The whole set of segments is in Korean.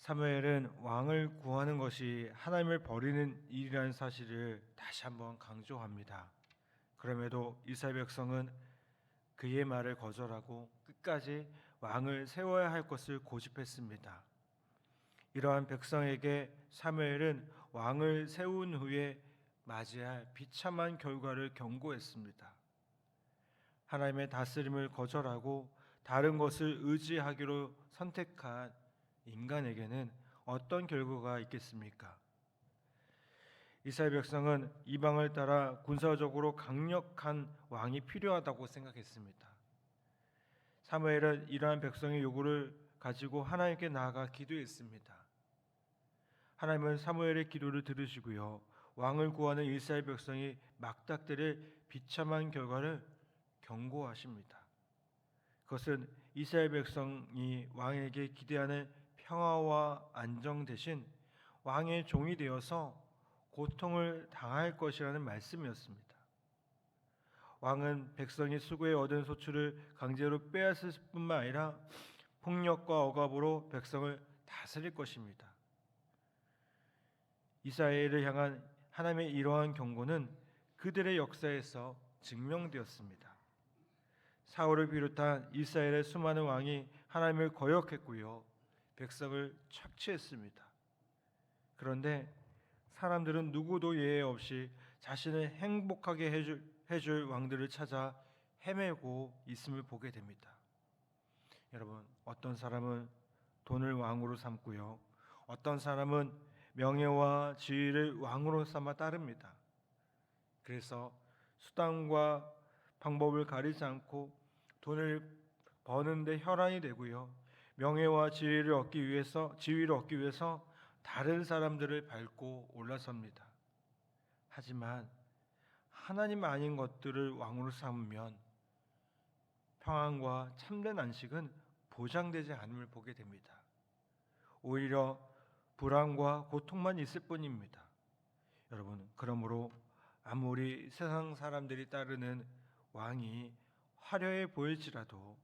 사무엘은 왕을 구하는 것이 하나님을 버리는 일이라는 사실을 다시 한번 강조합니다. 그럼에도 이스라엘 백성은 그의 말을 거절하고 끝까지 왕을 세워야 할 것을 고집했습니다. 이러한 백성에게 사무엘은 왕을 세운 후에 맞이할 비참한 결과를 경고했습니다. 하나님의 다스림을 거절하고 다른 것을 의지하기로 선택한 인간에게는 어떤 결과가 있겠습니까? 이스라엘 백성은 이방을 따라 군사적으로 강력한 왕이 필요하다고 생각했습니다. 사무엘은 이러한 백성의 요구를 가지고 하나님께 나아가 기도했습니다. 하나님은 사무엘의 기도를 들으시고요, 왕을 구하는 이스라엘 백성이 막닥들일 비참한 결과를 경고하십니다. 그것은 이스라엘 백성이 왕에게 기대하는 평화와 안정 대신 왕의 종이 되어서 고통을 당할 것이라는 말씀이었습니다. 왕은 백성이 수고에 얻은 소출을 강제로 빼앗을 뿐만 아니라 폭력과 억압으로 백성을 다스릴 것입니다. 이스라엘을 향한 하나님의 이러한 경고는 그들의 역사에서 증명되었습니다. 사울을 비롯한 이스라엘의 수많은 왕이 하나님을 거역했고요, 백성을 착취했습니다. 그런데 사람들은 누구도 예외 없이 자신을 행복하게 해줄 왕들을 찾아 헤매고 있음을 보게 됩니다. 여러분, 어떤 사람은 돈을 왕으로 삼고요, 어떤 사람은 명예와 지위를 왕으로 삼아 따릅니다. 그래서 수단과 방법을 가리지 않고 돈을 버는데 혈안이 되고요, 명예와 지위를 얻기 위해서 다른 사람들을 밟고 올라섭니다. 하지만 하나님 아닌 것들을 왕으로 삼으면 평안과 참된 안식은 보장되지 않음을 보게 됩니다. 오히려 불안과 고통만 있을 뿐입니다. 여러분, 그러므로 아무리 세상 사람들이 따르는 왕이 화려해 보일지라도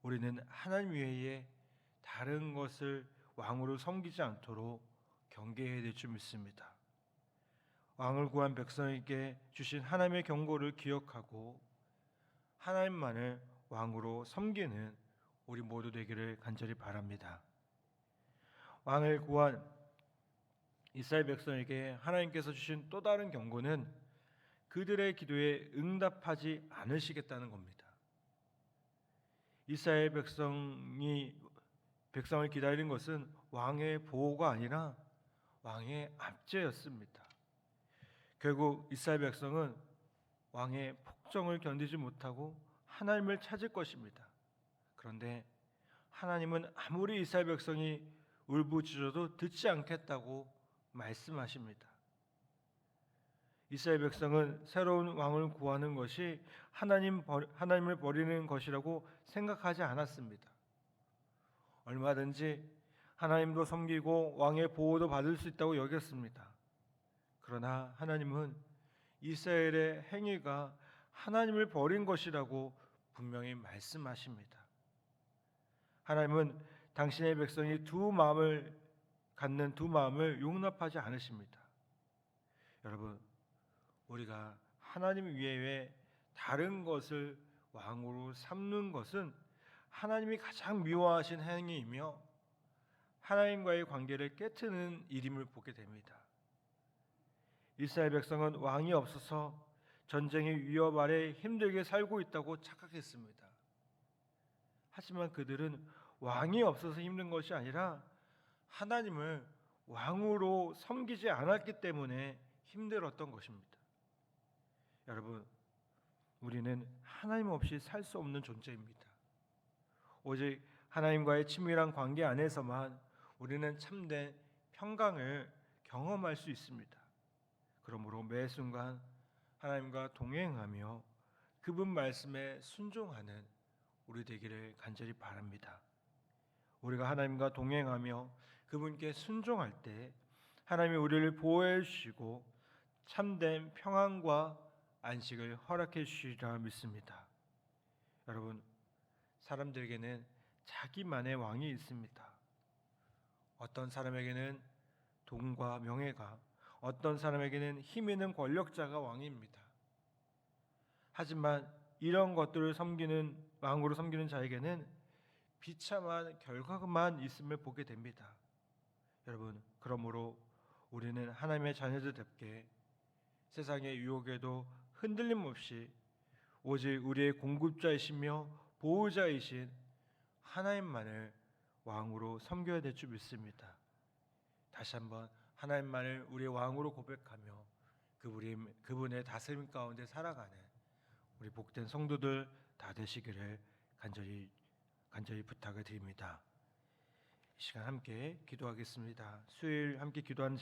우리는 하나님 외에 다른 것을 왕으로 섬기지 않도록 경계해야 될 줄 믿습니다. 왕을 구한 백성에게 주신 하나님의 경고를 기억하고 하나님만을 왕으로 섬기는 우리 모두 되기를 간절히 바랍니다. 왕을 구한 이스라엘 백성에게 하나님께서 주신 또 다른 경고는 그들의 기도에 응답하지 않으시겠다는 겁니다. 이스라엘 백성을 기다리는 것은 왕의 보호가 아니라 왕의 압제였습니다. 결국 이스라엘 백성은 왕의 폭정을 견디지 못하고 하나님을 찾을 것입니다. 그런데 하나님은 아무리 이스라엘 백성이 울부짖어도 듣지 않겠다고 말씀하십니다. 이스라엘 백성은 새로운 왕을 구하는 것이 하나님을 버리는 것이라고 생각하지 않았습니다. 얼마든지 하나님도 섬기고 왕의 보호도 받을 수 있다고 여겼습니다. 그러나 하나님은 이스라엘의 행위가 하나님을 버린 것이라고 분명히 말씀하십니다. 하나님은 당신의 백성이 두 마음을 용납하지 않으십니다. 여러분, 우리가 하나님 외에 다른 것을 왕으로 삼는 것은 하나님이 가장 미워하신 행위이며 하나님과의 관계를 깨트리는 일임을 보게 됩니다. 이스라엘 백성은 왕이 없어서 전쟁의 위협 아래 힘들게 살고 있다고 착각했습니다. 하지만 그들은 왕이 없어서 힘든 것이 아니라 하나님을 왕으로 섬기지 않았기 때문에 힘들었던 것입니다. 여러분, 우리는 하나님 없이 살 수 없는 존재입니다. 오직 하나님과의 친밀한 관계 안에서만 우리는 참된 평강을 경험할 수 있습니다. 그러므로 매 순간 하나님과 동행하며 그분 말씀에 순종하는 우리 되기를 간절히 바랍니다. 우리가 하나님과 동행하며 그분께 순종할 때 하나님이 우리를 보호해 주시고 참된 평안과 안식을 허락해 주시리라 믿습니다. 여러분, 사람들에게는 자기만의 왕이 있습니다. 어떤 사람에게는 돈과 명예가, 어떤 사람에게는 힘 있는 권력자가 왕입니다. 하지만 이런 것들을 섬기는 왕으로 섬기는 자에게는 비참한 결과만 있음을 보게 됩니다. 여러분, 그러므로 우리는 하나님의 자녀들답게 세상의 유혹에도 흔들림 없이 오직 우리의 공급자이시며 보호자이신 하나님만을 왕으로 섬겨야 될 줄 믿습니다. 다시 한번 하나님만을 우리의 왕으로 고백하며 그분의 다스림 가운데 살아가는 우리 복된 성도들 다 되시기를 간절히 부탁을 드립니다. 이 시간 함께 기도하겠습니다. 수요일 함께 기도하는